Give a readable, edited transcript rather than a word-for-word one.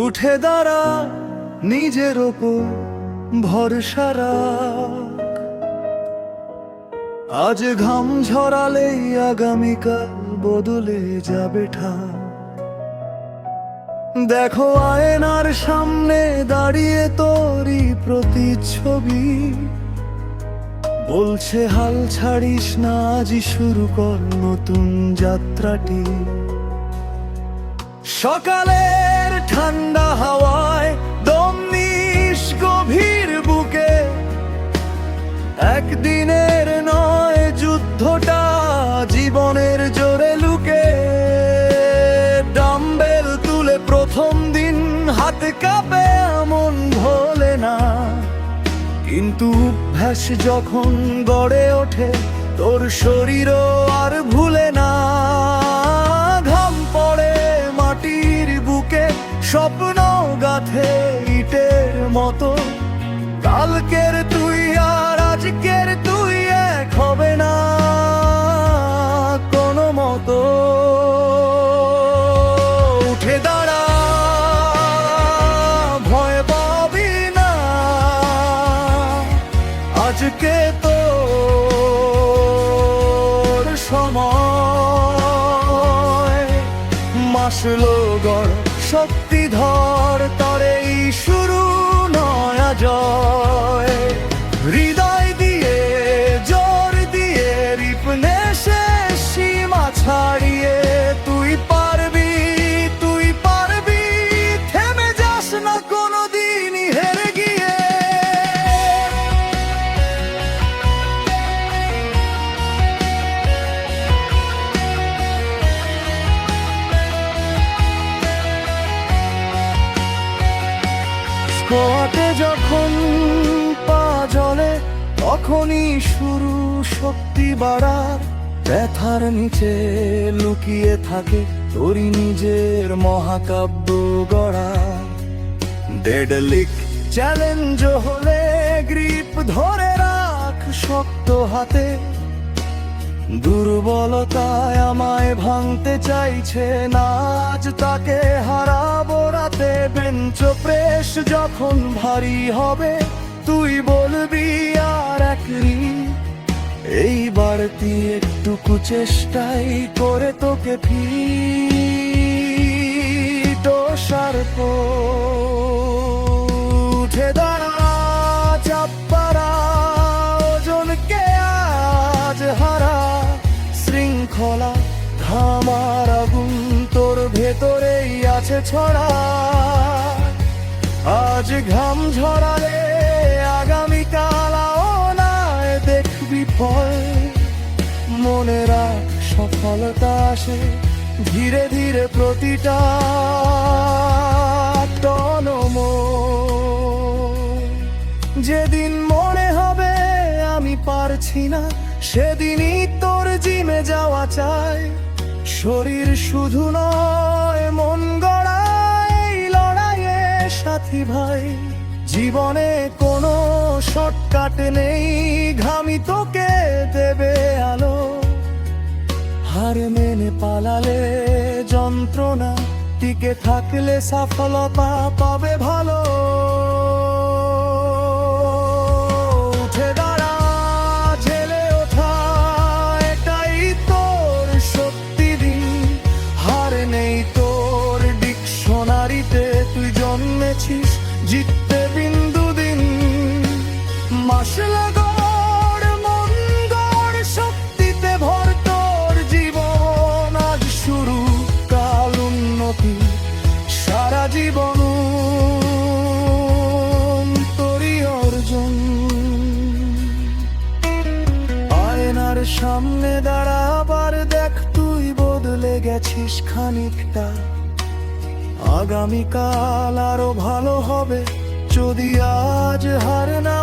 উঠে দাঁড়া, নিজের ওপর ভরসা রাখ। আজ ঘাম ঝরালেই আগামীকাল বদলে যাবে ঠাক। দেখো আয়নার সামনে দাঁড়িয়ে তোরই প্রতিচ্ছবি, বলছে হাল ছাড়িস না, আজই শুরু কর নতুন যাত্রাটি। সকালের ঠান্ডা হাওয়ায় দম নিস গভীর বুকে, একদিনের নয় যুদ্ধটা জীবনের জোরে লুকে। ডাম্বেল তুলে প্রথম দিন হাত কাঁপে এমন ভোলে না, কিন্তু অভ্যাস যখন গড়ে ওঠে তোর শরীরও আর ভুলে না। ঘাম পড়ে মাটির বুকে, স্বপ্ন গাঁথে ইটের মতো। কালকের তুই আর আজকের তুই এক হবে না কোনো মতো। উঠে দাঁড়া, ভয় পাবি না, আজকে তোর সময়। মাসলো গড় শক্তি ধর, তরেই শুরু নয়া জয়। হৃদয় দিয়ে জোর দিয়ে রিপনে শেষ সীমা ছাড়িয়ে তুই পারবি, তুই পারবি। থেমে যাস না কোনোদিনই হেরে গিয়ে। স্কোয়াটে যখন পা জ্বলে তখনই শুরু শক্তি বাড়ার। ব্যথার নিচে লুকিয়ে থাকে তোরই নিজের মহাকাব্য গড়া। ডেডলিক চ্যালেঞ্জ হলে গ্রিপ ধরে রাখ শক্ত হাতে। দুর্বলতায় আমায় ভাঙতে চাইছে না, আজ তাকে হারাবো রাতে। বেঞ্চ প্রেস যখন ভারী হবে তুই বলবি আর এক রিপ। এই বাড়তি একটুকু চেষ্টাই করে তোকে ফিট ও শার্প। উঠে দাঁড়া, চাপ পাড়া ওজনকে আজ হারা। শৃঙ্খলা ঘামার আগুন তোর ভেতরেই আছে ছড়া। আজ ঘাম ঝরালে আগামীকাল আওনায় দেখবি ফল। মনে রাখ সফলতা আসে ধীরে ধীরে, প্রতিটা টনময়। যেদিন মনে হবে আমি পারছি না, সেদিনই তোর জিমে যাওয়া চাই। শরীর শুধু নয় মন গড়ায় এই লড়াইয়ে সাথী ভাই। জীবনে কোনো শর্টকাট নেই, ঘামি তোকে দেবে আলো। হার মেনে পালালে যন্ত্রণা, টিকে থাকলে সফলতা পাবে ভালো। উঠে দাঁড়া, ঝেলে ওঠা এটাই তোর শক্তি দিন। হার নেই তোর ডিকশনারিতে, তুই জন্মেছিস জিততে বিন্দু দিন। মাসলা গড় মন গড় শক্তিতে ভর তোর জীবন। আজ শুরু কাল উন্নতি, সারা জীবন তোরই অর্জন। আয়নার সামনে দাঁড়া, আবার দেখ তুই বদলে গেছিস খানিকটা। আগামীকাল আরো ভালো হবে যদি আজ হার না